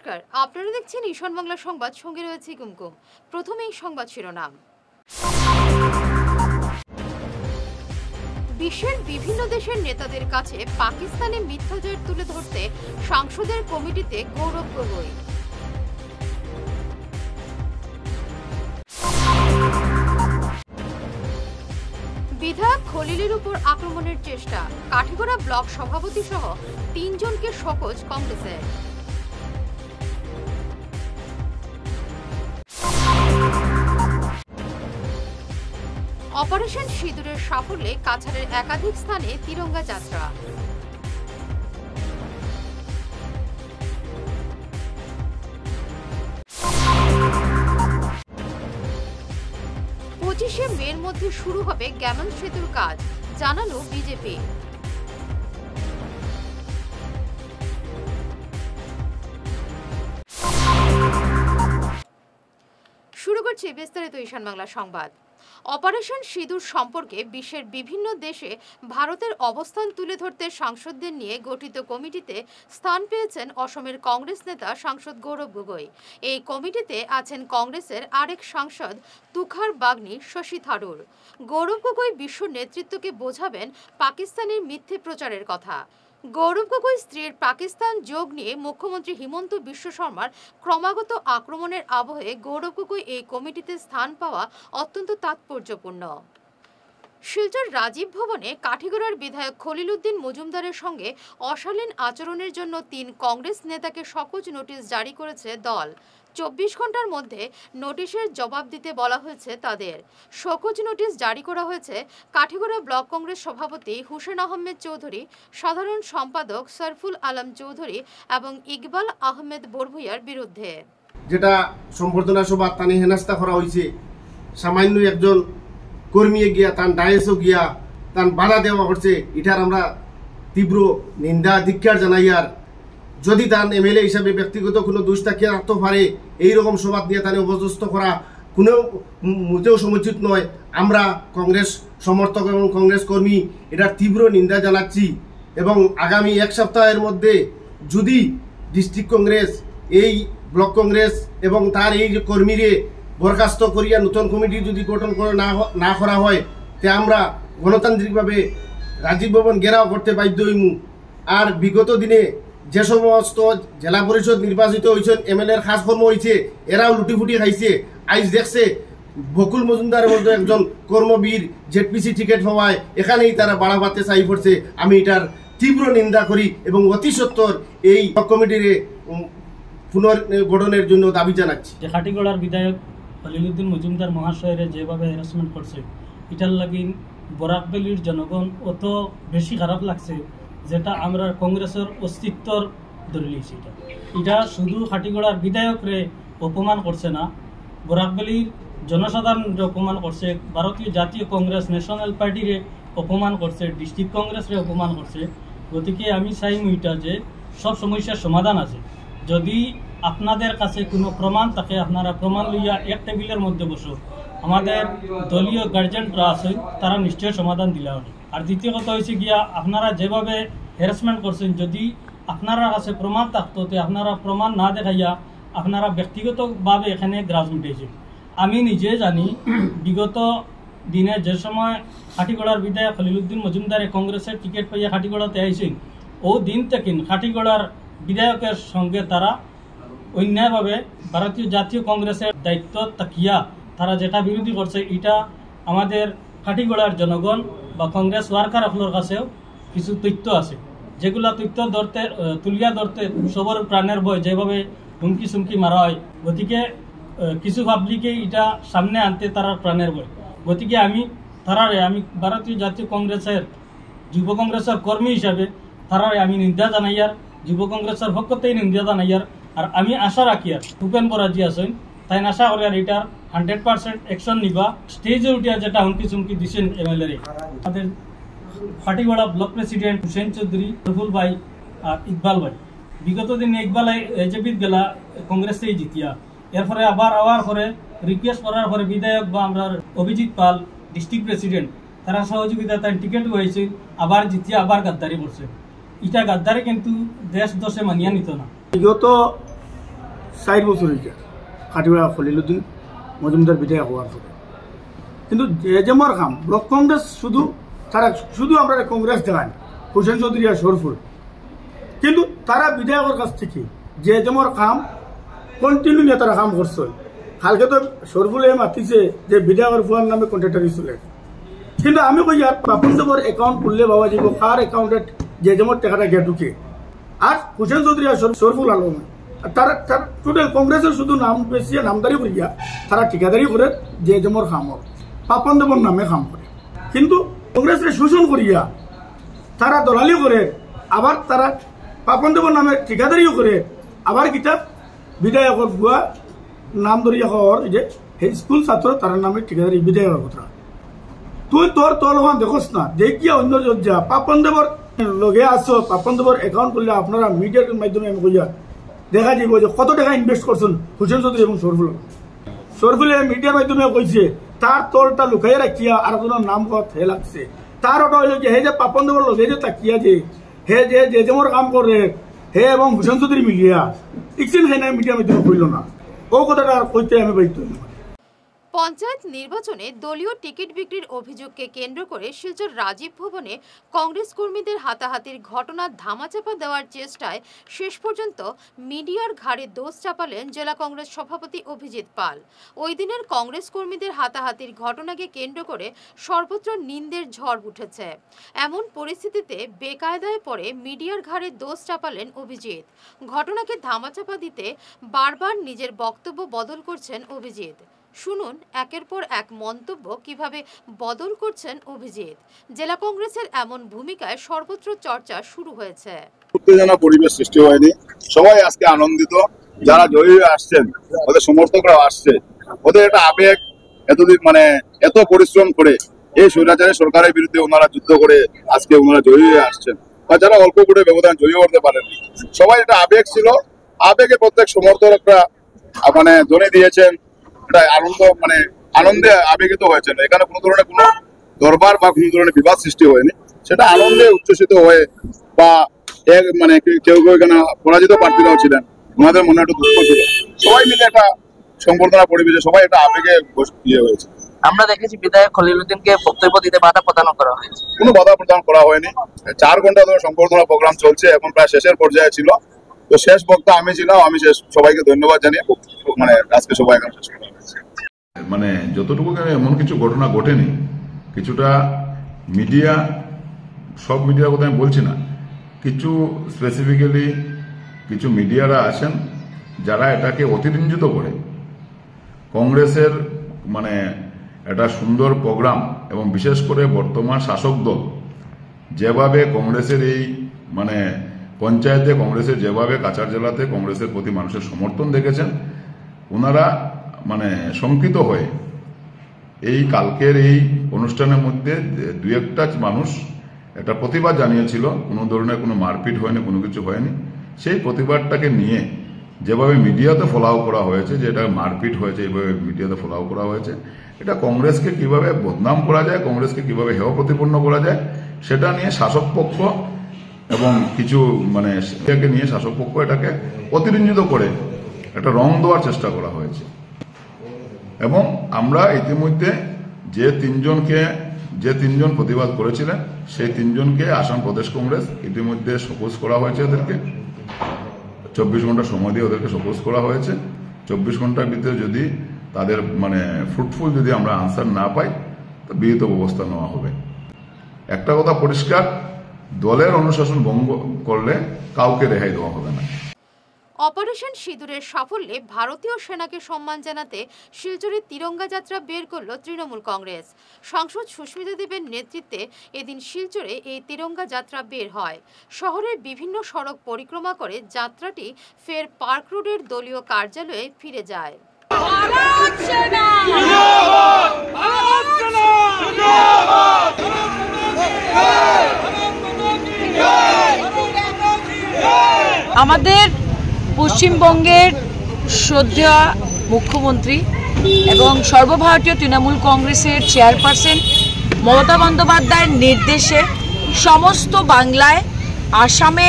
নমস্কার, আপনারা দেখছেন ঈশান বাংলা সংবাদ, সঙ্গে রয়েছে কুমকুম। প্রথমেই সংবাদ শিরোনাম। বিশ্বের বিভিন্ন দেশের নেতাদের কাছে পাকিস্তানে মিথ্যাচার তুলে ধরতে সাংসদের কমিটিতে গৌরব গগৈ। বিধায়ক খলিলের উপর আক্রমণের চেষ্টা, কাঠিগড়া ব্লক সভাপতি সহ 3 জনকে শোকজ কংগ্রেসের। অপারেশন সিঁদুরের সাফল্যে কাছাড়ের একাধিক স্থানে তিরঙ্গা যাত্রা। মের মধ্যে শুরু হবে গ্যামন সেতুর কাজ, জানালো বিজেপি। শুরু করছে বিস্তারিত ঈশান বাংলা সংবাদ। অপারেশন সিঁদুর সম্পর্কে বিশ্বের বিভিন্ন দেশে ভারতের অবস্থান তুলে ধরতে সাংসদদের নিয়ে গঠিত কমিটিতে স্থান পেয়েছেন অসমের কংগ্রেস নেতা সাংসদ গৌরব গগৈ। এই কমিটিতে আছেন কংগ্রেসের আরেক সাংসদ তুখার বাগনি শশী থারুর। গৌরব গগৈ বিশ্ব নেতৃত্বকে বোঝাবেন পাকিস্তানের মিথ্যে প্রচারের কথা। গৌরব গগৈ স্ত্রীর পাকিস্তান যোগ নিয়ে মুখ্যমন্ত্রী হিমন্ত বিশ্ব শর্মার ক্রমাগত আক্রমণের আবহে গৌরব গগৈ এই কমিটিতে স্থান পাওয়া অত্যন্ত তাৎপর্যপূর্ণ। শিলচর রাজীব ভবনে কাঠিগড়ার বিধায়ক খলিল উদ্দিন মজুমদারের সঙ্গে অশালীন আচরণের জন্য 3 কংগ্রেস নেতাকে শোকজ নোটিশ জারি করেছে দল। 24 ঘন্টার মধ্যে নোটিশের জবাব দিতে বলা হয়েছে তাদের। শোকজ নোটিশ জারি করা হয়েছে কাঠিগড়া ব্লক কংগ্রেস সভাপতি হুসেন আহমেদ চৌধুরী, সাধারণ সম্পাদক সরফুল আলম চৌধুরী এবং ইকবাল আহমেদ বরভুইয়ার বিরুদ্ধে। যেটা সম্বর্ধনা সভা তানি হেনাস্তা করা হয়েছে, সামান্য একজন কর্মী গিয়া তান ডায়েসও গিয়া তান বাধা দেওয়া হচ্ছে, এটার আমরা তীব্র নিন্দা ধিক্কার জানাই। আর যদি তান এমএলএ হিসাবে ব্যক্তিগত কোনো দোষ থাকিয়ে রাখতে পারে, এইরকম সভা নিয়ে তানে অপদস্থ করা কোনো মোটেও সমুচিত নয়। আমরা কংগ্রেস সমর্থক এবং কংগ্রেস কর্মী এটার তীব্র নিন্দা জানাচ্ছি এবং আগামী 1 সপ্তাহের মধ্যে যদি ডিস্ট্রিক্ট কংগ্রেস, এই ব্লক কংগ্রেস এবং তার এই যে কর্মীরে বরখাস্ত করিয়া নতুন কমিটি যদি গঠন করে না করা হয়, তে আমরা গণতান্ত্রিকভাবে রাজীব ভবন ঘেরাও করতে বাধ্য হইমু। আর বিগত দিনে যে সমস্ত জেলা পরিষদ নির্বাচিত হয়েছেন, এমএলএর খাস কর্ম হয়েছে, এরাও লুটিফুটি খাইছে। আইজ দেখছে বকুল মজুমদারের মধ্যে একজন কর্মবীর জেডপিসি টিকিট পাওয়ায় এখানেই তারা বাড়াবাতে চাই পড়ছে। আমি এটার তীব্র নিন্দা করি এবং অতি সত্বর এই কমিটির পুনর্গঠনের জন্য দাবি জানাচ্ছি। খাটিগড়ার বিধায়ক খলিল উদ্দিন মজুমদার মহাশয়ের যেভাবে হ্যারাসমেন্ট করছে, এটার লাগি বরাকবেলির জনগণ অত বেশি খারাপ লাগছে, যেটা আমরা কংগ্রেসের অস্তিত্বর ধরে নিয়েছি। এটা শুধু খাটিগড়ার বিধায়করে অপমান করছে না, বরাকবেলির জনসাধারণকে অপমান করছে, ভারতীয় জাতীয় কংগ্রেস ন্যাশনাল পার্টিরে অপমান করছে, ডিস্ট্রিক্ট কংগ্রেসরে অপমান করছে। গতিকে আমি চাই এটা যে সব সমস্যার সমাধান আছে। যদি আপনাদের কাছে কোনো প্রমাণ থাকে, আপনারা প্রমাণ লইয়া এক টেবিলের মধ্যে বসো, আমাদের দলীয় গার্জেনরা আছে, তারা নিশ্চয় সমাধান দিলে হবে। আর দ্বিতীয় কথা হয়েছে গিয়া, আপনারা যেভাবে হ্যারাসমেন্ট করছেন, যদি আপনারা কাছে প্রমাণ থাকতো, তো আপনারা প্রমাণ না দেখাইয়া আপনারা ব্যক্তিগতভাবে এখানে গ্রাস মিটেছেন। আমি নিজে জানি বিগত দিনে যে সময় খাটিগড়ার বিধায়ক খলিল উদ্দিন মজুমদারে কংগ্রেসের টিকিট পাইয়া খাটিগড়াতে আইছেন, ও দিন থেকে খাটিগড়ার বিধায়কের সঙ্গে তারা অন্যায়ভাবে ভারতীয় জাতীয় কংগ্রেসের দায়িত্ব তাকিয়া তারা যেটা বিরোধী করছে, এটা আমাদের খাটিগড়ার জনগণ বা কংগ্রেস ওয়ার্কার আপনার কাছেও কিছু তথ্য আছে, যেগুলা তথ্য তুলিয়া ধরতে সবার প্রাণের ভয়, যেভাবে হুমকি সুমকি মারা হয়। গতিকে কিছু পাবলিকে এটা সামনে আনতে তারা প্রাণের ভয়। গতিকে আমি ভারতীয় জাতীয় কংগ্রেসের যুব কংগ্রেসের কর্মী হিসাবে তারারে আমি নিন্দা জানাইয়ার, যুব কংগ্রেসের পক্ষতেই নিন্দা জানাইয়ার। আর আমি আশা রাখি আর ভূপেন বরাজি আছেন, তাই আশা করি আর এটার 100% অ্যাকশন নিবা। স্টেজে উঠিয়া যেটা হুমকি চুমকি দিচ্ছেন এমএলএ, আমাদের খাটিগড়া ব্লক প্রেসিডেন্ট হুসেন চৌধুরী, রফুল ভাই আর ইকবাল ভাই, বিগত দিনে ইকবাল এজেপিত গেলা কংগ্রেসেই জিতিয়া, এরপরে আবার আওয়ার পরে রিকোয়েস্ট করার পরে বিধায়ক বা আমরা অভিজিৎ পাল ডিস্ট্রিক্ট প্রেসিডেন্ট, তারা সহযোগিতা তাই টিকিট হয়েছে, আবার জিতিয়া আবার গাদ্দারি করছে। এটা গাদ্দারি কিন্তু দেশ দশে মানিয়া নিত না। বিগত 4 বছর হয়েছে কাটিবা খলিলুদ্দিন মজুমদার বিধায়ক হওয়ার পরে। কিন্তু জেজেমর কাম ব্লক কংগ্রেস শুধু আমরা কংগ্রেস দেখান হোসেন চৌধুরী আর শরফুল, কিন্তু তারা বিধায়কের কাছ থেকে জেজেমর কাম কন্টিনিউ নিয়ে তারা কাম করছে। কালকে তো শরফুলে মাতিছে যে বিধায়কের ফুয়ার নামে কন্ট্রাক্টারি চলে, কিন্তু আমি কই আর পাপন দেবর অ্যাকাউন্ট খুললে বাবা যাব কার অ্যাকাউন্টে জেজেমর টাকাটা গিয়ে ঢুকে। আর হোসেন চৌধুরী আর শরফুল আলম তারা টোটাল কংগ্রেসের শুধু নাম বেশি নামদারি করিয়া তারা ঠিকাদারি করে জেজেমর কামর পাপন দেবর নামে কাম করে, কিন্তু কংগ্রেসের শোষণ করিয়া তারা দলালি করে, আবার তারা পাপন দেবর নামে ঠিকাদারিও করে, আবার কিতাব বিধায়কের বুয়া নাম ধরিয়া হওয়ার যে স্কুল ছাত্র তার নামে ঠিকাদারি বিধায়কের কথা। তুই তোর লোক দেখোস না দেখিয়া অন্য যা পাপন দেবর লগে আসো, পাপন দেবর অ্যাকাউন্ট করলে আপনারা মিডিয়ার মাধ্যমে আমি কইয়া দেখা যাব যে কত টাকা ইনভেস্ট করছেন হোসেন চৌধুরী এবং শরফুলে মিডিয়ার মাধ্যমে কইছে তার তলটা লুকাইয়া রাখিয়া আর কোনো নাম কত হে লাগছে। তার ওটা হইল যে হে যে পাপন দেবর লগে যে তাকিয়া যে হে যে যেমন কাম করে হে এবং হোসেন চৌধুরী মিলিয়া ইকসিন হে না মিডিয়ার মাধ্যমে কইল না, ও কথাটা কইতে আমি বাধ্য হইলাম। পঞ্চায়েত নির্বাচনে দলীয় টিকিট বিক্রির অভিযোগকে কেন্দ্র করে শিলচর রাজীব ভবনে কংগ্রেস কর্মীদের হাতাহাতির ঘটনার ধামাচাপা দেওয়ার চেষ্টায় শেষ পর্যন্ত মিডিয়ার ঘাড়ে দোষ চাপালেন জেলা কংগ্রেস সভাপতি অভিজিৎ পাল। ওই দিনের কংগ্রেস কর্মীদের হাতাহাতির ঘটনাকে কেন্দ্র করে সর্বত্র নিন্দের ঝড় উঠেছে। এমন পরিস্থিতিতে বেকায়দায় পড়ে মিডিয়ার ঘাড়ে দোষ চাপালেন অভিজিৎ। ঘটনাকে ধামাচাপা দিতে বারবার নিজের বক্তব্য বদল করছেন অভিজিৎ। শুনুন একের পর এক মন্তব্য কিভাবে বদল করছেন অভিজিৎ। জেলা কংগ্রেসের এমন ভূমিকায় সর্বত্র চর্চা শুরু হয়েছে। উত্তেজনা পরিবেশ সৃষ্টি হয়নি, সবাই আজকে আনন্দিত। যারা জয়ী হয়ে আসছেন ওদের সমর্থকরা আসছে, ওদের একটা আবেগ, এতদিন এত পরিশ্রম করে এই স্বৈরাচারী সরকারের বিরুদ্ধে ওনারা যুদ্ধ করে আজকে ওনারা জয়ী হয়ে আসছেন, বা যারা অল্প করে ব্যবধান জয়ী করতে পারেননি, সবাই একটা আবেগ ছিল। আবেগে প্রত্যেক সমর্থকরা ধ্বনি দিয়েছেন, আনন্দ আনন্দে আবেগিত হয়েছেন। এখানে কোনো ধরনের কোনো দরবার বা কোনো ধরনের বিবাদ সৃষ্টি হয়নি, সেটা আনন্দে উচ্ছ্বসিত হয়ে বা কেউ কেউ এখানে পরাজিত প্রার্থীরাও ছিলেন, ওনাদের মনে একটা দুঃখ ছিল, সবাই মিলে একটা সংবর্ধনা পরিবেশে সবাই একটা আবেগে হয়েছে। আমরা দেখেছি বিধায়ক খলিলুদ্দিনকে বক্তব্য দিতে বাধা প্রদান করা হয়েছে। কোনো বাধা প্রদান করা হয়নি। 4 ঘন্টা ধরে সংবর্ধনা প্রোগ্রাম চলছে, এখন প্রায় শেষের পর্যায়ে ছিল। তো শেষ বক্তা আমি ছিলাম, আমি সবাইকে ধন্যবাদ জানিয়ে আজকে সবাই এখানে শেষ করা হয়েছে। যতটুকু এমন কিছু ঘটনা ঘটেনি, কিছুটা মিডিয়া, সব মিডিয়ার কথা আমি বলছি না, কিছু স্পেসিফিক্যালি কিছু মিডিয়ারা আছেন যারা এটাকে অতিরঞ্জিত করে কংগ্রেসের একটা সুন্দর প্রোগ্রাম এবং বিশেষ করে বর্তমান শাসক দল যেভাবে কংগ্রেসের এই পঞ্চায়েতে কংগ্রেসের যেভাবে কাছাড় জেলাতে কংগ্রেসের প্রতি মানুষের সমর্থন দেখেছেন, ওনারা শঙ্কিত হয়ে এই কালকের এই অনুষ্ঠানের মধ্যে 2-1টা মানুষ একটা প্রতিবাদ জানিয়েছিল, কোনো ধরনের কোনো মারপিট হয়নি, কোনো কিছু হয়নি। সেই প্রতিবাদটাকে নিয়ে যেভাবে মিডিয়াতে ফলাও করা হয়েছে যে এটা মারপিট হয়েছে, এইভাবে মিডিয়াতে ফলাও করা হয়েছে, এটা কংগ্রেসকে কিভাবে বদনাম করা যায়, কংগ্রেসকে কিভাবে হেয় প্রতিপন্ন করা যায়, সেটা নিয়ে শাসক পক্ষ এবং কিছু নিয়ে শাসক পক্ষ এটাকে অতিরঞ্জিত করে একটা রং দেওয়ার চেষ্টা করা হয়েছে। এবং আমরা ইতিমধ্যে যে তিনজন প্রতিবাদ করেছিলেন সেই 3 জনকে আসাম প্রদেশ কংগ্রেস ইতিমধ্যে শোকজ করা হয়েছে। ওদেরকে 24 ঘন্টা সময় দিয়ে ওদেরকে শোকজ করা হয়েছে। 24 ঘন্টার ভিতরে যদি তাদের ফ্রুটফুল যদি আমরা আনসার না পাই তো বিহিত ব্যবস্থা নেওয়া হবে। একটা কথা পরিষ্কার, দলের অনুশাসন ভঙ্গ করলে কাউকে রেহাই দেওয়া হবে না। অপারেশন সিঁদুরের সাফল্যে ভারতীয় সেনাকে সম্মান জানাতে শিলচরে তিরঙ্গা যাত্রা বের করল তৃণমূল কংগ্রেস। সাংসদ সুস্মিতা দেবের নেতৃত্বে এদিন শিলচরে এই তিরঙ্গা যাত্রা বের হয়। শহরের বিভিন্ন সড়ক পরিক্রমা করে যাত্রাটি ফের পার্ক রোডের দলীয় কার্যালয়ে ফিরে যায়। আমাদের পশ্চিমবঙ্গের শ্রদ্ধেয় মুখ্যমন্ত্রী এবং সর্বভারতীয় তৃণমূল কংগ্রেসের চেয়ারপারসন মমতা বন্দ্যোপাধ্যায়ের নির্দেশে সমস্ত বাংলায়, আসামে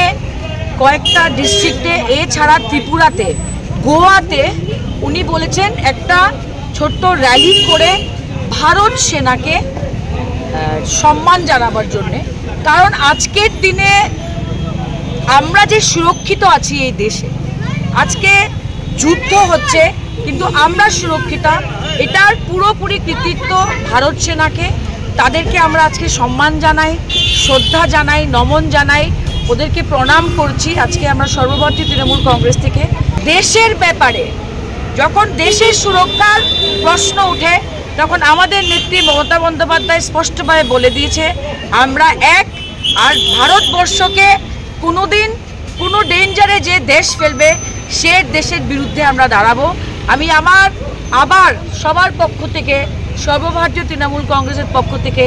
কয়েকটা ডিস্ট্রিক্টে, এছাড়া ত্রিপুরাতে গোয়াতে উনি বলেছেন একটা ছোট্ট র্যালি করে ভারত সেনাকে সম্মান জানাবার জন্যে। কারণ আজকের দিনে আমরা যে সুরক্ষিত আছি এই দেশে, আজকে যুদ্ধ হচ্ছে কিন্তু আমরা সুরক্ষিত, এটার পুরোপুরি কৃতিত্ব ভারত সেনাকে। তাদেরকে আমরা আজকে সম্মান জানাই, শ্রদ্ধা জানাই, নমন জানাই, ওদেরকে প্রণাম করছি। আজকে আমরা সর্বভারতীয় তৃণমূল কংগ্রেস থেকে দেশের ব্যাপারে যখন দেশের সুরক্ষার প্রশ্ন ওঠে তখন আমাদের নেত্রী মমতা বন্দ্যোপাধ্যায় স্পষ্টভাবে বলে দিয়েছে আমরা এক, আর ভারতবর্ষকে কোনোদিন কোনো ডেঞ্জারে যে দেশ ফেলবে সে দেশের বিরুদ্ধে আমরা দাঁড়াবো। আমি আবার সবার পক্ষ থেকে, সর্বভারতীয় তৃণমূল কংগ্রেসের পক্ষ থেকে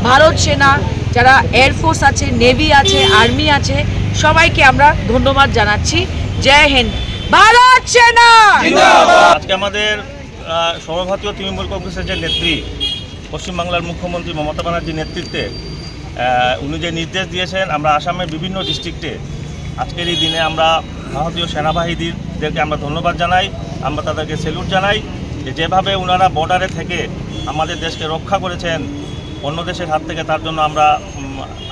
ভারত সেনা, যারা এয়ারফোর্স আছে, নেভি আছে, আর্মি আছে, সবাইকে আমরা ধন্যবাদ জানাচ্ছি। জয় হিন্দ, ভারত সেনা। আজকে আমাদের সর্বভারতীয় তৃণমূল কংগ্রেসের যে নেত্রী, পশ্চিমবাংলার মুখ্যমন্ত্রী মমতা ব্যানার্জির নেতৃত্বে উনি যে নির্দেশ দিয়েছেন, আমরা আসামের বিভিন্ন ডিস্ট্রিক্টে আজকের এই দিনে আমরা ভারতীয় সেনাবাহিনীদেরকে আমরা ধন্যবাদ জানাই, আমরা তাদেরকে স্যালুট জানাই যে যেভাবে ওনারা বর্ডারে থেকে আমাদের দেশকে রক্ষা করেছেন অন্য দেশের হাত থেকে, তার জন্য আমরা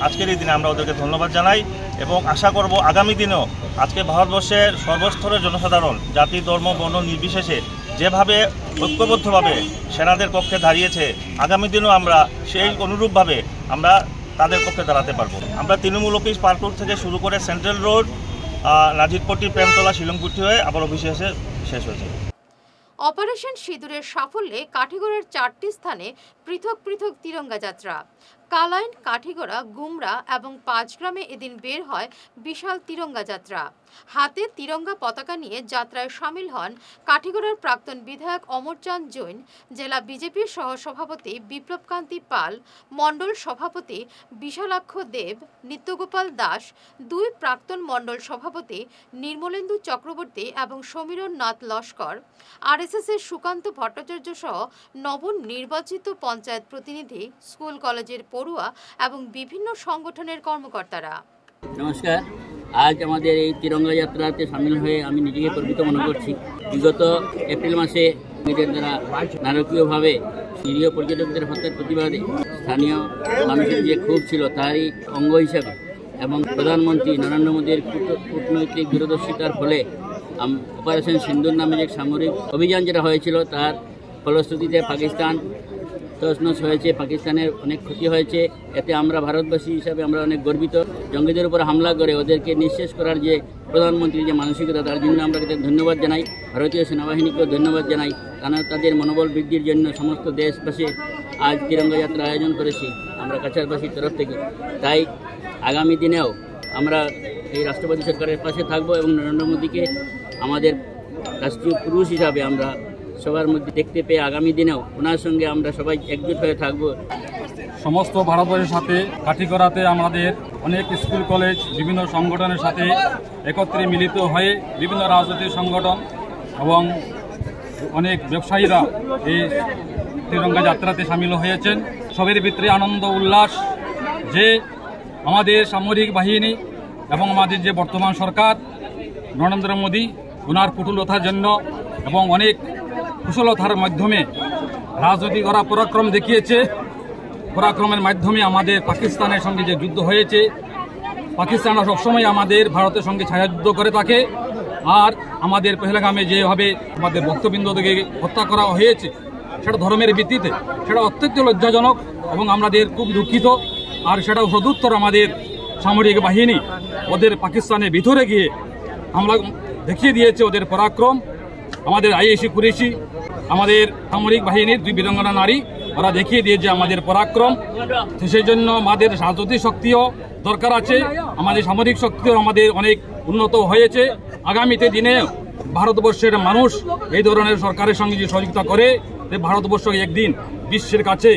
আজকের এই দিনে আমরা ওদেরকে ধন্যবাদ জানাই এবং আশা করব আগামী দিনেও আজকে ভারতবর্ষের সর্বস্তরের জনসাধারণ জাতি, ধর্ম, বর্ণ নির্বিশেষে যেভাবে ঐক্যবদ্ধভাবে সেনাদের পক্ষে দাঁড়িয়েছে, আগামী দিনেও আমরা সেই অনুরূপভাবে আমরা তাদের পক্ষে দাঁড়াতে পারবো। আমরা তৃণমূল অফিস পার্ক রোড থেকে শুরু করে সেন্ট্রাল রোড, নাজিরপট্টি, প্রেমতলা, শিলংকুঠি হয়ে আবার অফিসে এসে শেষ হয়েছে। অপারেশন সিঁদুরের সাফল্যে কাঠিগড়ার 4টি স্থানে পৃথক পৃথক তিরঙ্গা যাত্রা। কালাইন, কাঠিগড়া, গুমরা এবং পাঁচগ্রামে এদিন বের হয় বিশাল তিরঙ্গা যাত্রা। হাতে তিরঙ্গা পতাকা নিয়ে যাত্রায় সামিল হন কাঠিগড়ার প্রাক্তন বিধায়ক অমরচাঁদ জৈন, জেলা বিজেপির সহসভাপতি বিপ্লবকান্তি পাল, মণ্ডল সভাপতি বিশালাক্ষ দেব, নিত্যগোপাল দাস, 2 প্রাক্তন মণ্ডল সভাপতি নির্মলেন্দু চক্রবর্তী এবং সমীরণ নাথ লস্কর, আরএসএসের সুকান্ত ভট্টাচার্য সহ নবনির্বাচিত পঞ্চায়েত প্রতিনিধি, স্কুল কলেজের পড়ুয়া এবং বিভিন্ন সংগঠনের কর্মকর্তারা। নমস্কার। আজ আমাদের এই তিরঙ্গা যাত্রাতে সামিল হয়ে আমি নিজেকে গর্বিত মনে করছি। বিগত এপ্রিল মাসে নিজের দ্বারা নারকীয়ভাবে নিরীহ পর্যটকদের হত্যার প্রতিবাদে স্থানীয় মানুষের যে ক্ষোভ ছিল তারই অঙ্গ হিসাবে এবং প্রধানমন্ত্রী নরেন্দ্র মোদীর কূটনৈতিক দূরদর্শিতার ফলে অপারেশন সিন্দুর নামে যে সামরিক অভিযান যেটা হয়েছিল তার ফলশ্রুতিতে পাকিস্তান তছনছ হয়েছে, পাকিস্তানের অনেক ক্ষতি হয়েছে। এতে আমরা ভারতবাসী হিসাবে আমরা অনেক গর্বিত। জঙ্গিদের উপর হামলা করে ওদেরকে নিঃশেষ করার যে প্রধানমন্ত্রীর যে মানসিকতা, তার জন্য আমরা তাদের ধন্যবাদ জানাই। ভারতীয় সেনাবাহিনীকেও ধন্যবাদ জানাই, কারণ তাদের মনোবল বৃদ্ধির জন্য সমস্ত দেশবাসী আজ তিরঙ্গা যাত্রা আয়োজন করেছি আমরা কাছাড়বাসীর তরফ থেকে। তাই আগামী দিনেও আমরা এই রাষ্ট্রপতি সরকারের পাশে থাকব এবং নরেন্দ্র মোদীকে আমাদের রাষ্ট্রীয় পুরুষ হিসাবে আমরা সবার মধ্যে দেখতে পেয়ে আগামী দিনেও ওনার সঙ্গে আমরা সবাই একজোট হয়ে থাকব। সমস্ত ভারতবর্ষের সাথে কাঠিগড়াতে আমাদের অনেক স্কুল কলেজ, বিভিন্ন সংগঠনের সাথে একত্রে মিলিত হয়ে বিভিন্ন রাজনৈতিক সংগঠন এবং অনেক ব্যবসায়ীরা এই তিরঙ্গা যাত্রাতে সামিল হয়েছেন। সবের ভিতরে আনন্দ উল্লাস যে আমাদের সামরিক বাহিনী এবং আমাদের যে বর্তমান সরকার নরেন্দ্র মোদী ওনার কুটলতার জন্য এবং অনেক কুশলতার মাধ্যমে রাজনৈতিক ওরা পরাক্রম দেখিয়েছে। পরাক্রমের মাধ্যমে আমাদের পাকিস্তানের সঙ্গে যে যুদ্ধ হয়েছে, পাকিস্তানরা সবসময় আমাদের ভারতের সঙ্গে ছায়াযুদ্ধ করে থাকে। আর আমাদের পহেলগামে যেভাবে আমাদের ভক্তবৃন্দকে হত্যা করা হয়েছে সেটা ধর্মের ভিত্তিতে, সেটা অত্যন্ত লজ্জাজনক এবং আমাদের খুব দুঃখিত। আর সেটা সদুত্তর আমাদের সামরিক বাহিনী ওদের পাকিস্তানের ভিতরে গিয়ে হামলা দেখিয়ে দিয়েছে ওদের পরাক্রম। আমাদের আইএসি কুরেশি, আমাদের সামরিক বাহিনীর 2 বীরাঙ্গনা নারী, ওরা দেখিয়ে দিয়েছে আমাদের পরাক্রম। সেই জন্য আমাদের রাজনৈতিক শক্তিও দরকার আছে, আমাদের সামরিক শক্তিও আমাদের অনেক উন্নত হয়েছে। আগামীতে দিনে ভারতবর্ষের মানুষ এই ধরনের সরকারের সঙ্গে যে সহযোগিতা করে, ভারতবর্ষ একদিন বিশ্বের কাছে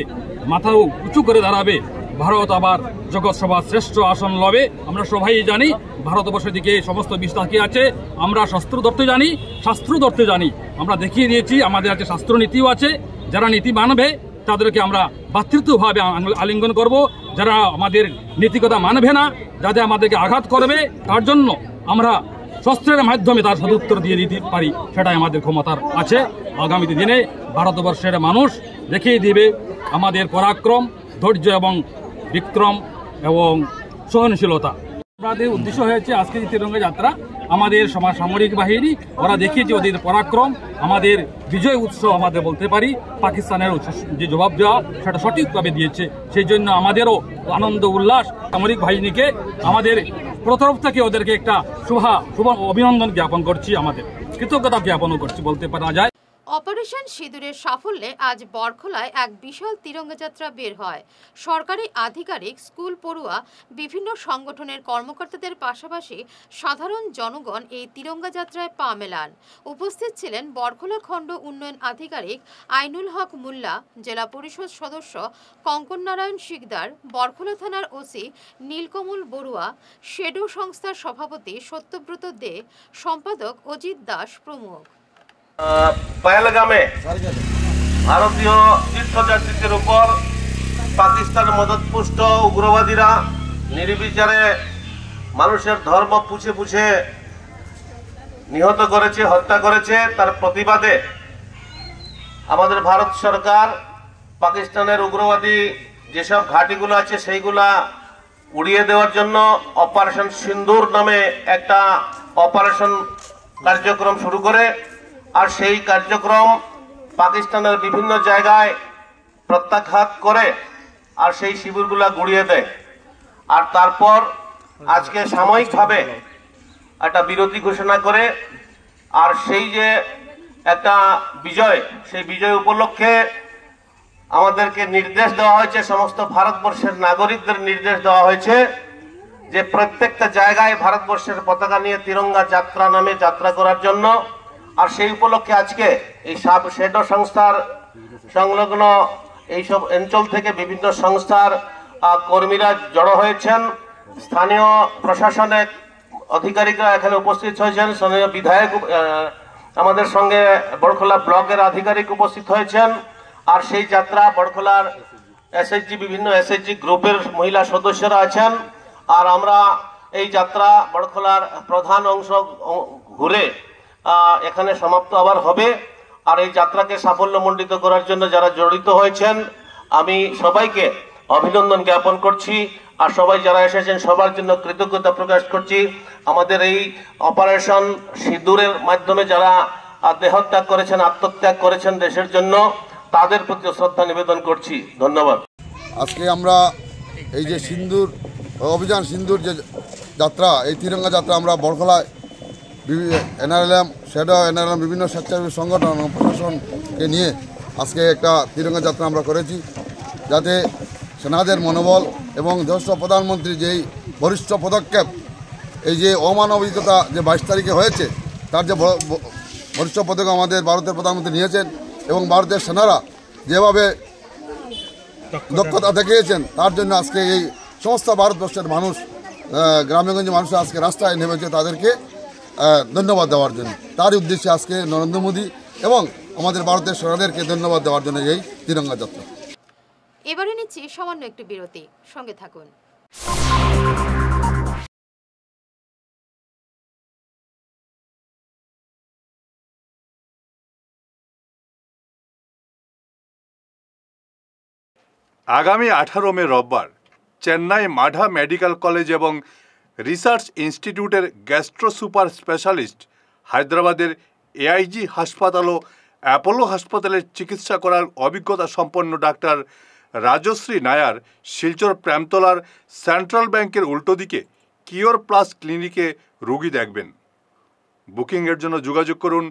মাথা উঁচু করে দাঁড়াবে। ভারত আবার জগৎ সভার শ্রেষ্ঠ আসন লবে। আমরা সবাই জানি ভারতবর্ষের দিকে সমস্ত বিশ্ব তাকিয়ে আছে। আমরা শস্ত্র ধরতে জানি, শাস্ত্র ধরতে জানি। আমরা দেখিয়ে দিয়েছি আমাদের কাছে শাস্ত্র নীতিও আছে। যারা নীতি মানবে তাদেরকে আমরা ভাতৃত্বভাবে আলিঙ্গন করব। যারা আমাদের নীতিকতা মানবে না, যাদের আমাদেরকে আঘাত করবে, তার জন্য আমরা শস্ত্রের মাধ্যমে তার সদুত্তর দিয়ে দিতে পারি, সেটাই আমাদের ক্ষমতার আছে। আগামী দিনে ভারতবর্ষের মানুষ দেখিয়ে দিবে আমাদের পরাক্রম, ধৈর্য এবং বিক্রম এবং সহনশীলতা। আমাদের উদ্দেশ্য হয়েছে আজকে যে তিরঙ্গা যাত্রা, আমাদের সামরিক বাহিনী ওরা দেখিয়েছে ওদের পরাক্রম, আমাদের বিজয় উৎসব আমাদের বলতে পারি। পাকিস্তানের যে জবাব দেওয়া সেটা সঠিকভাবে দিয়েছে, সেই জন্য আমাদেরও আনন্দ উল্লাস। সামরিক বাহিনীকে আমাদের প্রতরফ থেকে ওদেরকে একটা শুভ অভিনন্দন জ্ঞাপন করছি, আমাদের কৃতজ্ঞতা জ্ঞাপনও করছি বলতে পারা যায়। অপারেশন সিঁদুরের সাফল্যে আজ বরখলায় এক বিশাল তিরঙ্গা যাত্রা বের হয়। সরকারি আধিকারিক, স্কুল পড়ুয়া, বিভিন্ন সংগঠনের কর্মকর্তাদের পাশাপাশি সাধারণ জনগণ এই তিরঙ্গা যাত্রায় পা মেলান। উপস্থিত ছিলেন বরখলা খণ্ড উন্নয়ন আধিকারিক আইনুল হক মোল্লা, জেলা পরিষদ সদস্য কঙ্কন নারায়ণ শিকদার, বরখলা থানার ওসি নীলকমল বড়ুয়া, শেডো সংস্থার সভাপতি সত্যব্রত দে, সম্পাদক অজিত দাস প্রমুখ। পহেলগামে ভারতীয় তীর্থযাত্রীদের উপর পাকিস্তান মদতপুষ্ট উগ্রবাদীরা নির্বিচারে মানুষের ধর্ম পুছে পুছে নিহত করেছে, হত্যা করেছে। তার প্রতিবাদে আমাদের ভারত সরকার পাকিস্তানের উগ্রবাদী যেসব ঘাঁটিগুলো আছে সেইগুলা উড়িয়ে দেওয়ার জন্য অপারেশন সিন্দুর নামে একটা অপারেশন কার্যক্রম শুরু করে। আর সেই কার্যক্রম পাকিস্তানের বিভিন্ন জায়গায় প্রত্যাঘাত করে আর সেই শিবিরগুলা গুড়িয়ে দেয়। আর তারপর আজকে সাময়িকভাবে একটা বিরতি ঘোষণা করে, আর সেই যে একটা বিজয়, সেই বিজয় উপলক্ষে আমাদেরকে নির্দেশ দেওয়া হয়েছে, সমস্ত ভারতবর্ষের নাগরিকদের নির্দেশ দেওয়া হয়েছে যে প্রত্যেকটা জায়গায় ভারতবর্ষের পতাকা নিয়ে তিরঙ্গা যাত্রা নামে যাত্রা করার জন্য। আর সেই উপলক্ষে আজকে এই শেডো সংস্থার সংলগ্ন এইসব অঞ্চল থেকে বিভিন্ন সংস্থার কর্মীরা জড়ো হয়েছেন, স্থানীয় প্রশাসনের আধিকারিকরা এখানে উপস্থিত হয়েছেন, স্থানীয় বিধায়ক আমাদের সঙ্গে বড়খলা ব্লকের আধিকারিক উপস্থিত হয়েছেন। আর সেই যাত্রা বড়খলার এসএইচজি বিভিন্ন এসএইচজি গ্রুপের মহিলা সদস্যরা আছেন। আর আমরা এই যাত্রা বড়খলার প্রধান অংশ ঘুরে এখানে সমাপ্ত আবার হবে। আর এই যাত্রাকে সাফল্যমণ্ডিত করার জন্য যারা জড়িত হয়েছেন আমি সবাইকে অভিনন্দন জ্ঞাপন করছি। আর সবাই যারা এসেছেন সবার জন্য কৃতজ্ঞতা প্রকাশ করছি। আমাদের এই অপারেশন সিঁদুরের মাধ্যমে যারা দেহত্যাগ করেছেন, আত্মত্যাগ করেছেন দেশের জন্য, তাদের প্রতি শ্রদ্ধা নিবেদন করছি। ধন্যবাদ। আজকে আমরা এই যে সিন্দুর অভিযান, সিন্দুর যে যাত্রা, এই তিরঙ্গা যাত্রা আমরা বড়খলায় এনআরএলএম, শেডো এনআরএলএম, বিভিন্ন স্বেচ্ছাসেবী সংগঠন ও প্রশাসনকে নিয়ে আজকে একটা তিরঙ্গা যাত্রা আমরা করেছি, যাতে সেনাদের মনোবল এবং দেশ প্রধানমন্ত্রীর যেই বরিষ্ঠ পদক্ষেপ, এই যে অমানবিকতা যে 22 তারিখে হয়েছে, তার যে বরিষ্ঠ পদক্ষেপ আমাদের ভারতের প্রধানমন্ত্রী নিয়েছেন এবং ভারতের সেনারা যেভাবে দক্ষতা দেখিয়েছেন, তার জন্য আজকে এই সমস্ত ভারতবর্ষের মানুষ, গ্রামেগঞ্জে মানুষ আজকে রাস্তায় নেমেছে তাদেরকে ধন্যবাদ দেওয়ার জন্য। তার উদ্দেশ্যে আজকে নরেন্দ্র মোদী এবং আমাদের ভারতের সেনাদেরকে ধন্যবাদ দেওয়ার জন্য এই তিরঙ্গা যাত্রা। এবারে নিচ্ছি সামান্য একটু বিরতি, সঙ্গে থাকুন। আগামী 18 মে রোববার চেন্নাই মাঢা মেডিকেল কলেজ এবং রিসার্চ ইনস্টিটিউটের গ্যাস্ট্রো সুপার স্পেশালিস্ট, হায়দ্রাবাদের এআইজি হাসপাতাল ও অ্যাপোলো হাসপাতালের চিকিৎসা করার অভিজ্ঞতা সম্পন্ন ডাক্তার রাজশ্রী নায়ার শিলচর প্রেমতলার সেন্ট্রাল ব্যাংকের উল্টো দিকে কিওর প্লাস ক্লিনিকে রোগী দেখবেন। বুকিংয়ের জন্য যোগাযোগ করুন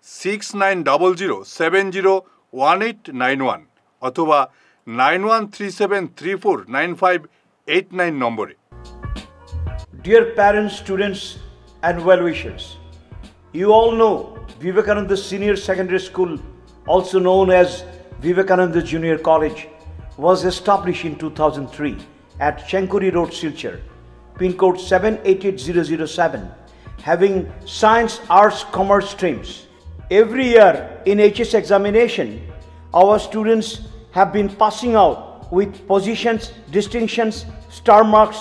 6900701891 অথবা 9137349589 নম্বরে। Dear parents, students and well-wishers, you all know Vivekananda Senior Secondary School, also known as Vivekananda Junior College, was established in 2003 at Chenkuri Road, Silchar, pin code 788007, having science, arts, commerce streams. Every year in HS examination, our students have been passing out with positions, distinctions, star marks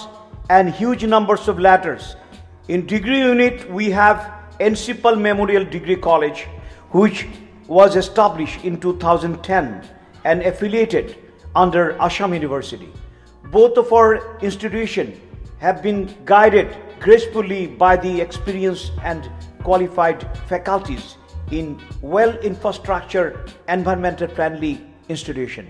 and huge numbers of letters. In degree unit, we have Encipal Memorial Degree College, which was established in 2010 and affiliated under Assam University. Both of our institutions have been guided gracefully by the experienced and qualified faculties in well-infrastructure, environmental-friendly institution.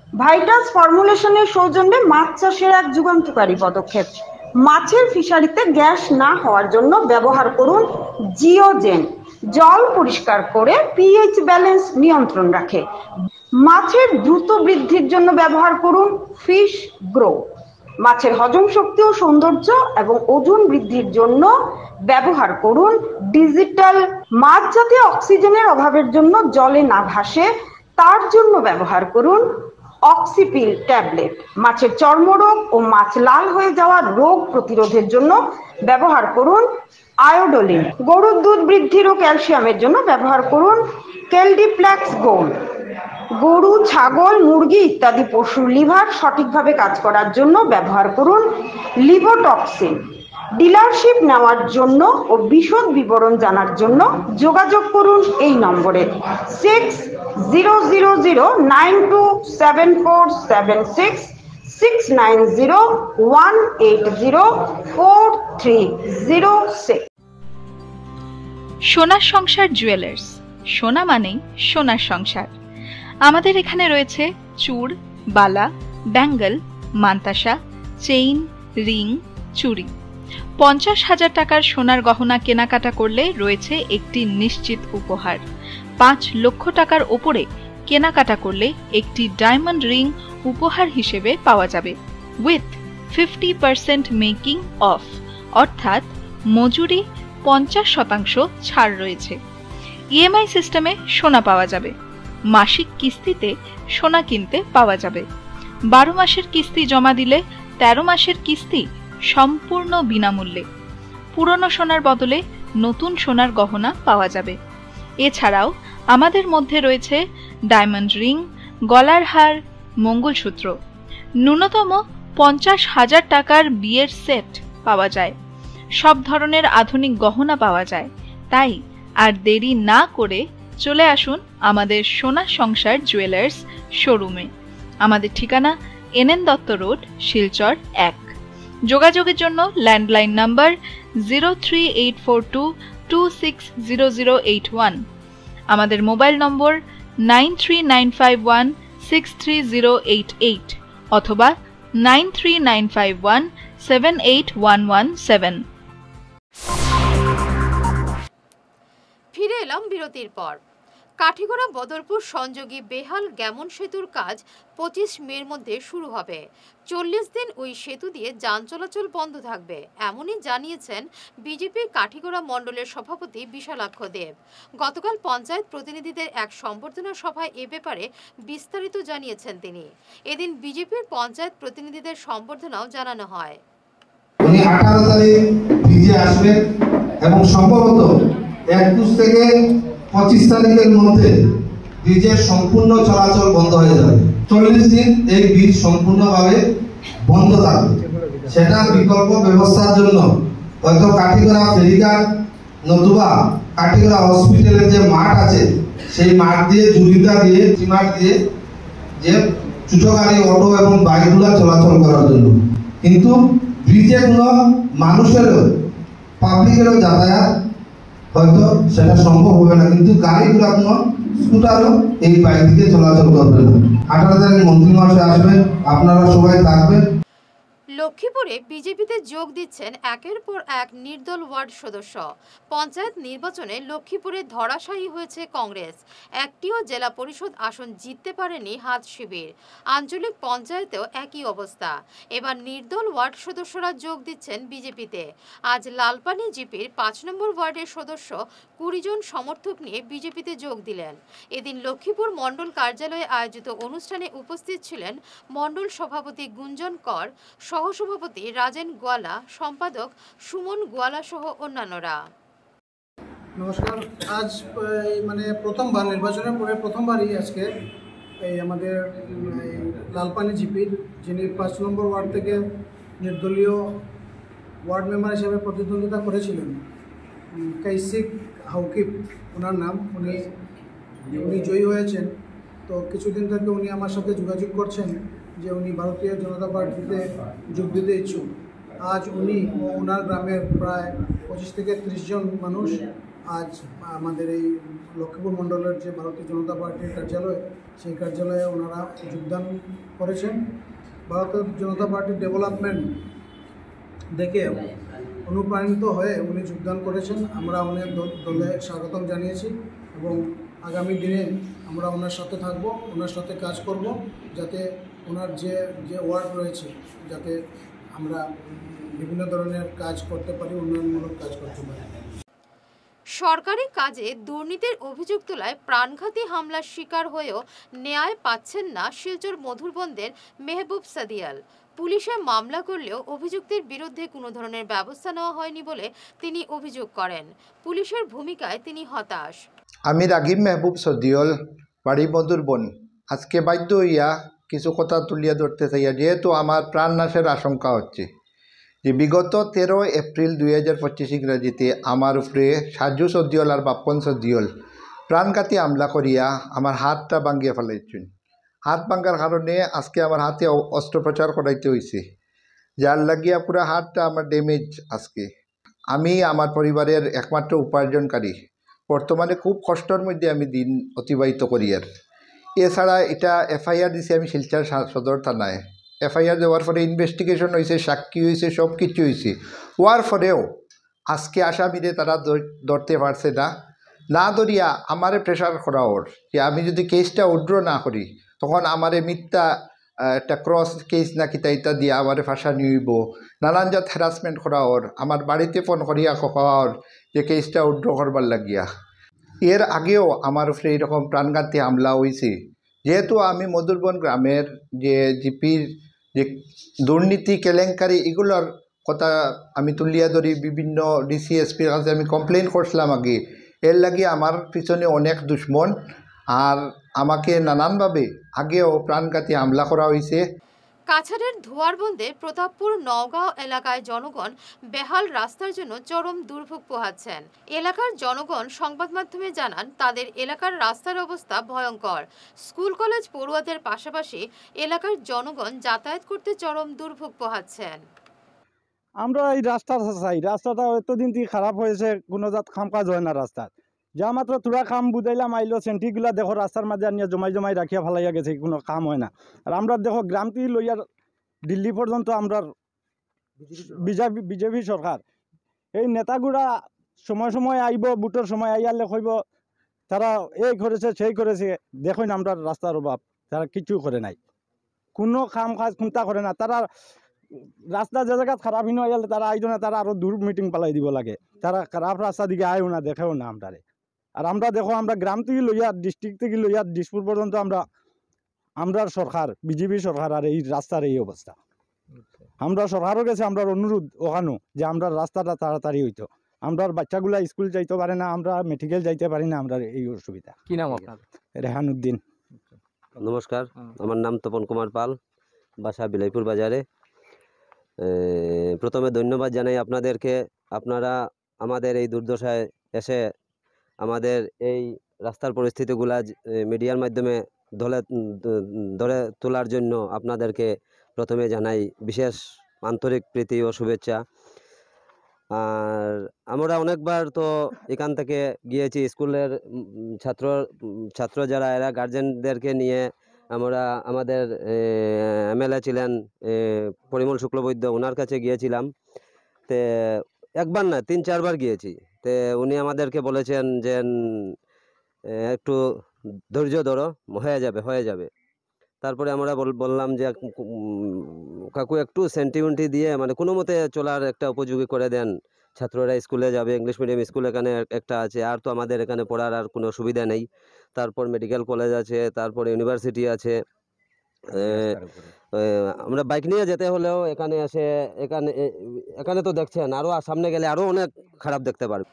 Vital ফর্মুলেশনের সৌজন্যে মাছ চাষের এক যুগান্তকারী পদক্ষেপ। মাছের ফিশারিতে gas না হওয়ার জন্য ব্যবহার করুন জিওজেন। জল পরিষ্কার করে পিএইচ ব্যালেন্স নিয়ন্ত্রণ রাখে। মাছের দ্রুত বৃদ্ধির জন্য ব্যবহার করুন ফিশ গ্রো। মাছের হজম শক্তি ও সৌন্দর্য এবং ওজন বৃদ্ধির জন্য ব্যবহার করুন ডিজিটাল। মাছ যাতে অক্সিজেনের অভাবের জন্য জলে না ভাসে তার জন্য ব্যবহার করুন অক্সিপিল ট্যাবলেট। মাছের চর্মরোগ ও মাছ লাল হয়ে যাওয়া রোগ প্রতিরোধের জন্য ব্যবহার করুন আয়োডোলিন। গরুর দুধ বৃদ্ধির ও ক্যালসিয়ামের জন্য ব্যবহার করুন কেলডিপ্লেক্স গোল্ড। গরু, ছাগল, মুরগি ইত্যাদি পশুর লিভার সঠিকভাবে কাজ করার জন্য ব্যবহার করুন লিভোটক্সিন। ডিলারশিপ নেওয়ার জন্য ও বিশদ বিবরণ জানার জন্য যোগাযোগ করুন এই নম্বরে 6000927476 69018043006। সোনার সংসার জুয়েলার্স, সোনা মানেই সোনার সংসার। আমাদের এখানে রয়েছে চূড়, বালা, ব্যাঙ্গল, মান্তাসা, চেইন, রিং, চুড়ি। 50,000 টাকার সোনার গহনা কেনাকাটা করলে রয়েছে একটি নিশ্চিত উপহার। 5 লক্ষ টাকার ওপরে কেনাকাটা করলে একটি ডায়মন্ড রিং উপহার হিসেবে পাওয়া যাবে উইথ 50% মেকিং অফ, অর্থাৎ মজুরি 50% ছাড় রয়েছে। ইএমআই সিস্টেমে সোনা পাওয়া যাবে। মাসিক কিস্তিতে সোনা কিনতে পাওয়া যাবে। 12 মাসের কিস্তি জমা দিলে 13 মাসের কিস্তি সম্পূর্ণ বিনামূল্যে। পুরনো সোনার বদলে নতুন সোনার গহনা পাওয়া যাবে। এছাড়াও আমাদের মধ্যে রয়েছে ডায়মন্ড রিং, গলার হার, মঙ্গলসূত্র। ন্যূনতম 50,000 টাকার বিয়ের সেট পাওয়া যায়। সব ধরনের আধুনিক গহনা পাওয়া যায়। তাই আর দেরি না করে চলে আসুন আমাদের সোনা সংসার জুয়েলার্স শোরুমে। আমাদের ঠিকানা এনএন দত্ত রোড, শিলচর 1। যোগাযোগের জন্য ল্যান্ডলাইন নাম্বার 03842260081, আমাদের মোবাইল নম্বর 9395163088 অথবা 9395178117। ফিরে এলাম বিরতির পর। কাঠিগড়া বদরপুর সংযোগী বেহাল গ্যামন সেতুর কাজ 25 মের মধ্যে শুরু হবে। 40 দিন ওই সেতু দিয়ে যান চলাচল বন্ধ থাকবে, এমনই জানিয়েছেন বিজেপি কাঠিগড়া মণ্ডলের সভাপতি বিশালাক্ষ দেব। গতকাল পঞ্চায়েত প্রতিনিধিদের এক সম্বর্ধনা সভায় এ ব্যাপারে বিস্তারিত জানিয়েছেন তিনি। এদিন বিজেপির পঞ্চায়েত প্রতিনিধিদের সম্বর্ধনাও জানানো হয়। উনি 18 তারিখ ভিজে আসবেন এবং সম্ভবত 21 থেকে 25 তারিখের মধ্যে ব্রিজের সম্পূর্ণ চলাচল বন্ধ হয়ে যাবে। 40 দিন এই ব্রিজ সম্পূর্ণভাবে বন্ধ থাকবে। সেটা বিকল্প ব্যবস্থার জন্য হয়তো কাঠিগড়া ফেরিঘাট নতুবা কাঠিগড়া হসপিটালের যে মাঠ আছে সেই মাঠ দিয়ে জুড়িটা দিয়ে মাঠ দিয়ে যে ছোট গাড়ি, অটো এবং বাইকগুলো চলাচল করার জন্য। কিন্তু ব্রিজে কোনো মানুষেরও পাবলিকেরও যাতায়াত হয়তো সেটা সম্ভব হবে না, কিন্তু গাড়িগুলো কোনো স্কুটারও এই বাইক দিকে চলাচল করবে না। 18 তারিখ মন্ত্রী মহাশয় আসবেন, আপনারা সবাই থাকবেন। লক্ষ্মীপুরে বিজেপিতে যোগ দিচ্ছেন একের পর এক নির্দল ওয়ার্ড সদস্য। পঞ্চায়েত নির্বাচনে লক্ষ্মীপুরে ধরাশায়ী হয়েছে কংগ্রেস। একটিও জেলা পরিষদ আসন জিততে পারেনি হাত শিবির। আঞ্চলিক পঞ্চায়েতেও একই অবস্থা। এবার নির্দল ওয়ার্ড সদস্যরা যোগ দিচ্ছেন বিজেপিতে। আজ লালপানি জিপির 5 নম্বর ওয়ার্ডের সদস্য 20 জন সমর্থক নিয়ে বিজেপিতে যোগ দিলেন। এদিন লক্ষ্মীপুর মণ্ডল কার্যালয়ে আয়োজিত অনুষ্ঠানে উপস্থিত ছিলেন মণ্ডল সভাপতি গুঞ্জন কর, সহসভাপতি রাজেন গোয়ালা, সম্পাদক সুমন গোয়ালা সহ অন্যান্যরা। নমস্কার। আজ মানে প্রথমবার নির্বাচনের পরে প্রথমবারই আজকে এই আমাদের লালপানি জিপির যিনি 5 নম্বর ওয়ার্ড থেকে নির্দলীয় ওয়ার্ড মেম্বার হিসেবে প্রতিদ্বন্দ্বিতা করেছিলেন, কাইসিক হাউকিব ওনার নাম, উনি জয়ী হয়েছেন। তো কিছুদিন থেকে উনি আমার সাথে যোগাযোগ করছেন যে উনি ভারতীয় জনতা পার্টিতে যোগ দিতে ইচ্ছুক। আজ উনি ও ওনার গ্রামের প্রায় 25 থেকে 30 জন মানুষ আজ আমাদের এই লক্ষ্মীপুর মণ্ডলের যে ভারতীয় জনতা পার্টির কার্যালয়, সেই কার্যালয়ে ওনারা যোগদান করেছেন। ভারতীয় জনতা পার্টির ডেভেলপমেন্ট দেখে অনুপ্রাণিত হয়ে উনি যোগদান করেছেন। আমরা ওনার দলে স্বাগতম জানিয়েছি এবং আগামী দিনে আমরা ওনার সাথে থাকব, ওনার সাথে কাজ করব, যাতে ওনার যে ওয়ার্ড রয়েছে যাতে আমরা বিভিন্ন ধরনের কাজ করতে পারি, উন্নয়নমূলক কাজ করতে পারি। সরকারি কাজে দুর্নীতির অভিযোগ তোলায় প্রাণঘাতী হামলার শিকার হয়েও ন্যায় পাচ্ছেন না শিলচর মধুরবন্দের মেহবুব সাদিয়াল। পুলিশে মামলা করলেও অভিযুক্তের বিরুদ্ধে কোনো ধরনের ব্যবস্থা নেওয়া হয়নি বলে তিনি অভিযোগ করেন। পুলিশের ভূমিকায় তিনি হতাশ। আমি রাগিব মেহবুব সদিয়ল, বাড়ি মধুরবন। আজকে বাধ্য হইয়া কিছু কথা তুলিয়া ধরতে চাইয়া, যেহেতু আমার প্রাণ নাশের আশঙ্কা হচ্ছে যে বিগত 13 এপ্রিল 2025 ইংরাজিতে আমার উপরে সাজু সদিয়ল আর বাপ্পন সদিয়ল প্রাণঘাতী হামলা করিয়া আমার হাতটা ভাঙ্গিয়া ফেলাইছেন। হাত ভাঙ্গার কারণে আজকে আমার হাতে অস্ত্রোপচার করাইতে হয়েছে, যার লাগিয়া পুরা হাতটা আমার ড্যামেজ। আজকে আমি আমার পরিবারের একমাত্র উপার্জনকারী, বর্তমানে খুব কষ্টের মধ্যে আমি দিন অতিবাহিত করি। আর এছাড়া এটা এফআইআর দিছি আমি শিলচর সদর থানায়। এফআইআর দেওয়ার পরে ইনভেস্টিগেশন হয়েছে, সাক্ষী হয়েছে, সব কিছু হয়েছে। হওয়ার পরেও আজকে আসামিরে তারা ধরতে পারছে না ধরিয়া আমারে প্রেশার করা ওর যে আমি যদি কেসটা উইথড্র না করি তখন আমারে মিথ্যা একটা ক্রস কেস না কিতা ইতা দিয়ে আমারে ফাঁসা নিইব, নানান জাত হ্যারাসমেন্ট করা ওর, আমার বাড়িতে ফোন করিয়া খাওয়ার যে কেসটা উইথড্র করবার লাগিয়া। এর আগেও আমার উপরে এরকম প্রাণঘাতী হামলা হয়েছে। যেহেতু আমি মধুরবন গ্রামের যে জিপির যে দুর্নীতি কেলেঙ্কারি এগুলোর কথা আমি তুলিয়া ধরি, বিভিন্ন ডিসিএসপির কাছে আমি কমপ্লেন করছিলাম আগে। এর লাগে আমার পিছনে অনেক দুশ্মন আর আমাকে নানানভাবে আগেও প্রাণঘাতী হামলা করা হয়েছে। কাছাড়ের ধোয়ারবন্দে প্রতাপপুর নওগাঁও এলাকায় জনগণ বেহাল রাস্তার জন্য চরম দুর্ভোগ পোহাচ্ছেন। এলাকার জনগণ সংবাদ মাধ্যমে জানান তাদের এলাকার রাস্তার অবস্থা ভয়ঙ্কর। স্কুল কলেজ পড়ুয়াদের পাশাপাশি এলাকার জনগণ যাতায়াত করতে চরম দুর্ভোগ পোহাচ্ছেন। আমরা এই রাস্তাটা এতদিন থেকে খারাপ হয়েছে, কোনো জাত কাম কাজ হয় না রাস্তার। যা মাত্র তোরা কাম বুঝাইলাম আইলো সেন্টিগুলা দেখো রাস্তার মাঝে আনিয়া জমাই রাখিয়া ফেলাইয়া গেছে, কোনো কাম হয় না। আর আমরা দেখো গ্রাম থেকে লইয়া দিল্লি পর্যন্ত আমরা বিজেপি সরকার এই নেতাগুলা সময় আইব, বুটের সময় আইয়ালে কইব তারা এই করেছে সেই করেছে। দেখুন আমরা রাস্তার অভাব, তারা কিছু করে নাই, কোনো কাম কাজ চিন্তা করে না। তারা রাস্তা যে জায়গা খারাপ হিনো আইলে তারা আইতো না, তারা আরো দূর মিটিং পালাই দিব লাগে। তারা খারাপ রাস্তা দিকে আয়ও না, দেখেও না আমরারে। আর আমরা দেখো আমরা গ্রাম থেকে লইয়া ডিস্ট্রিক্ট থেকে লইয়া দিসপুর পর্যন্ত আমরা সরকার বিজেপি সরকার আর এই রাস্তার এই অবস্থা। আমরা সরকারের কাছে আমরা অনুরোধ ওখানো যে আমরা রাস্তাটা তাড়াতাড়ি হইতো। আমরা বাচ্চাগুলা স্কুল যাইতে পারে না, আমরা মেডিকেল যাইতে পারি না, আমরা এই অসুবিধা। কি নাম আপনার? রেহান উদ্দিন। নমস্কার, আমার নাম তপন কুমার পাল, বাসা বিলাইপুর বাজারে। প্রথমে ধন্যবাদ জানাই আপনাদেরকে, আপনারা আমাদের এই দুর্দশায় এসে আমাদের এই রাস্তার পরিস্থিতিগুলা মিডিয়ার মাধ্যমে ধরে তোলার জন্য আপনাদেরকে প্রথমে জানাই বিশেষ আন্তরিক প্রীতি ও শুভেচ্ছা। আর আমরা অনেকবার তো এখান থেকে গিয়েছি, স্কুলের ছাত্র যারা এরা গার্জেনদেরকে নিয়ে আমরা আমাদের এমএলএ ছিলেন পরিমল শুক্লবৈদ্য, ওনার কাছে গিয়েছিলাম। তে একবার না 3-4 বার গিয়েছি। তে উনি আমাদেরকে বলেছেন যে একটু ধৈর্য ধরো, হয়ে যাবে। তারপরে আমরা বললাম যে কাকু একটু সেন্টিমেন্টি দিয়ে মানে কোনো মতে চলার একটা উপযোগী করে দেন, ছাত্ররা স্কুলে যাবে, ইংলিশ মিডিয়াম স্কুল এখানে একটা আছে, আর তো আমাদের এখানে পড়ার আর কোনো সুবিধা নেই। তারপর মেডিকেল কলেজ আছে, তারপর ইউনিভার্সিটি আছে। আমরা বাইক নিয়ে যেতে হলেও এখানে তো দেখছেন, আরও সামনে গেলে আরও অনেক খারাপ দেখতে পারবে।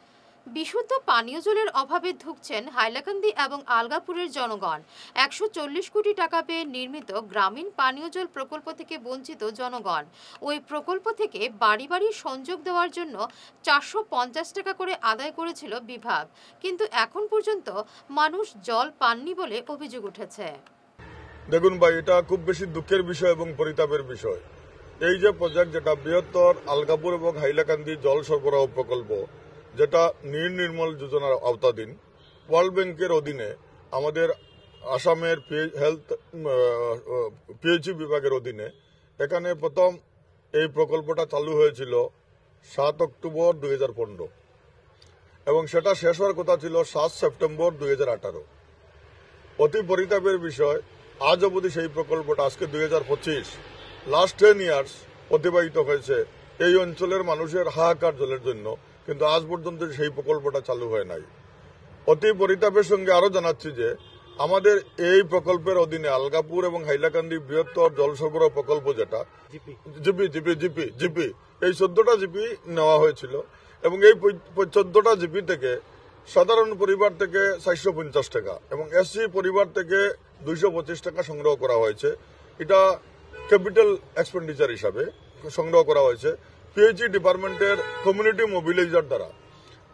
বিশুদ্ধ পানীয় জলের অভাবে ধুঁকছেন হাইলাকান্দি এবং আলগাপুরের জনগণ। 140 কোটি টাকা পেয়ে নির্মিত গ্রামীণ পানীয় জল প্রকল্প থেকে বঞ্চিত জনগণ। ওই প্রকল্প থেকে বাড়ি বাড়ি সংযোগ দেওয়ার জন্য 450 টাকা করে আদায় করেছিল বিভাগ, কিন্তু এখন পর্যন্ত মানুষ জল পাননি বলে অভিযোগ উঠেছে। দেখুন ভাই, এটা খুব বেশি দুঃখের বিষয় এবং পরিতাপের বিষয়। এই যে প্রজেক্ট, যেটা বৃহত্তর আলগাপুর এবং হাইলাকান্দি জল সরবরাহ প্রকল্প, যেটা নির্মল যোজনার আওতাধীন, ওয়ার্ল্ড ব্যাংকের অধীনে আমাদের আসামের হেলথ পিএইচই বিভাগের অধীনে এখানে প্রথম এই প্রকল্পটা চালু হয়েছিল 7 অক্টোবর 2015 এবং সেটা শেষ হওয়ার কথা ছিল 7 সেপ্টেম্বর 2018। অতি পরিতাপের বিষয়, আজ অবধি সেই প্রকল্পটা, আজকে 2025, লাস্ট 10 ইয়ার্স অতিবাহিত হয়েছে এই অঞ্চলের মানুষের হাহাকার জলের জন্য, কিন্তু আজ পর্যন্ত সেই প্রকল্পটা চালু হয় নাই। অতি পরিতাপের সঙ্গে আরো জানাচ্ছি যে আমাদের এই প্রকল্পের অধীনে আলগাপুর এবং হাইলাকান্দি বৃহত্তর জল সরবরাহ প্রকল্প, যেটা জিপি, এই 14টা জিপি নেওয়া হয়েছিল এবং এই 14টা জিপি থেকে সাধারণ পরিবার থেকে 450 টাকা এবং এসসি পরিবার থেকে 225 টাকা সংগ্রহ করা হয়েছে। এটা ক্যাপিটাল এক্সপেন্ডিচার হিসাবে সংগ্রহ করা হয়েছে পিএইচই ডিপার্টমেন্টের কমিউনিটি মোবিলাইজার দ্বারা।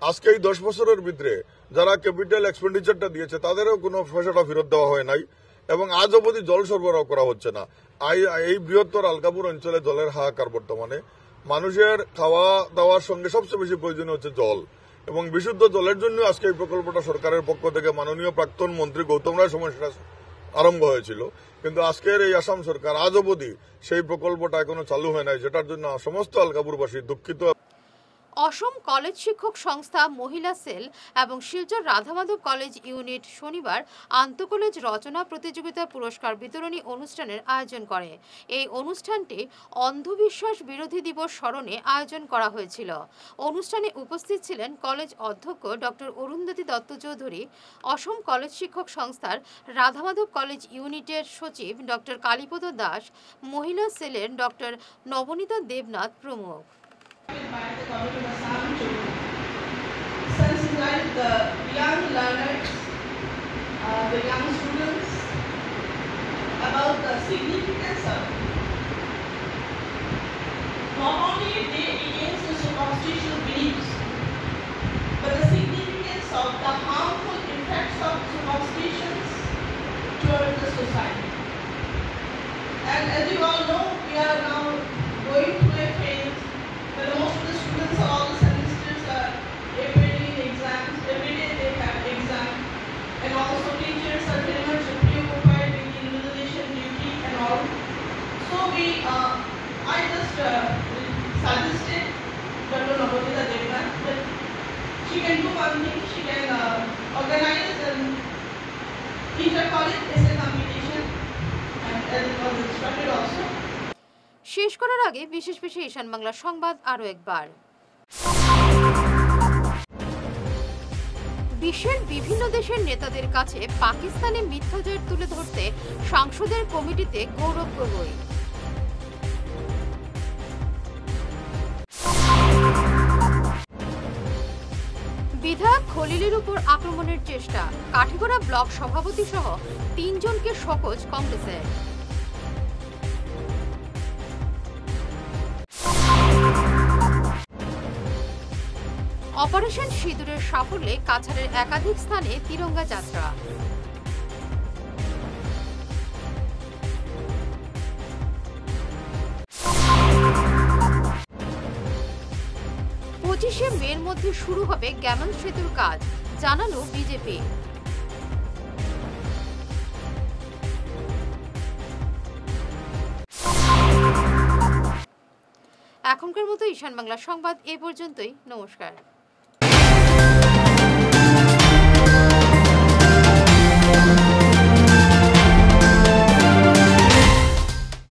আজকে এই 10 বছরের ভিতরে যারা ক্যাপিটাল এক্সপেন্ডিচারটা দিয়েছে তাদেরও কোনো পয়সাটা ফেরত দেওয়া হয় নাই এবং আজ অবধি জল সরবরাহ করা হচ্ছে না। এই বৃহত্তর আলগাপুর অঞ্চলে জলের হাহাকার বর্তমানে। মানুষের খাওয়া দাওয়ার সঙ্গে সবচেয়ে বেশি প্রয়োজনীয় হচ্ছে জল এবং বিশুদ্ধ জলের জন্য আজকে এই প্রকল্পটা সরকারের পক্ষ থেকে মাননীয় প্রাক্তন মন্ত্রী গৌতম রায় সময় সেটা আরম্ভ হয়েছিল, কিন্তু আজকের এই আসাম সরকার আজ অবধি সেই প্রকল্পটা এখনো চালু হয় নাই, যেটার জন্য সমস্ত আলগাপুরবাসী দুঃখিত। অসম কলেজ শিক্ষক সংস্থা মহিলা সেল এবং শিলচর রাধামাধব কলেজ ইউনিট শনিবার আন্তঃকলেজ রচনা প্রতিযোগিতা পুরস্কার বিতরণী অনুষ্ঠানের আয়োজন করে। এই অনুষ্ঠানটি অন্ধবিশ্বাস বিরোধী দিবস স্মরণে আয়োজন করা হয়েছিল। অনুষ্ঠানে উপস্থিত ছিলেন কলেজ অধ্যক্ষ ডক্টর অরুন্ধতী দত্ত চৌধুরী, অসম কলেজ শিক্ষক সংস্থার রাধামাধব কলেজ ইউনিটের সচিব ডক্টর কালীপদ দাস, মহিলা সেলের ডক্টর নবনীতা দেবনাথ প্রমুখ। By the government of Assam to sensitize the young learners, the young students about the significance of not only day against the superstitious beliefs, but the significance of the harmful effects of superstitions toward the society. And as you all know, we are now going through a phase where most of the students of all the semesters are appearing in exams. Every day they have exams, and also teachers are very much preoccupied with the invigilation duty and all. So I just suggested Dr. Navonita Devnath that she can do one thing. She can organize an inter-college essay competition, and as it was instructed also. শেষ করার আগে বিশেষ বিশেষ ঈশান বাংলা সংবাদ আরো একবার। বিশ্বের বিভিন্ন দেশের নেতাদের কাছে পাকিস্তানে মিথ্যাচার তুলে ধরতে সংসদের কমিটিতে গৌরব গগৈ। বিধায়ক খলিলের উপর আক্রমণের চেষ্টা, কাঠিগড়া ব্লক সভাপতি সহ 3 জনকে শোকজ কংগ্রেসের। অপারেশন সিঁদুরের সাফল্যে কাছাড়ের একাধিক স্থানে তিরঙ্গা যাত্রা। পঁচিশে মের মধ্যে শুরু হবে গ্যামন সেতুর কাজ, জানালো বিজেপি। এখনকার মতো ঈশান বাংলা সংবাদ এ পর্যন্তই। নমস্কার।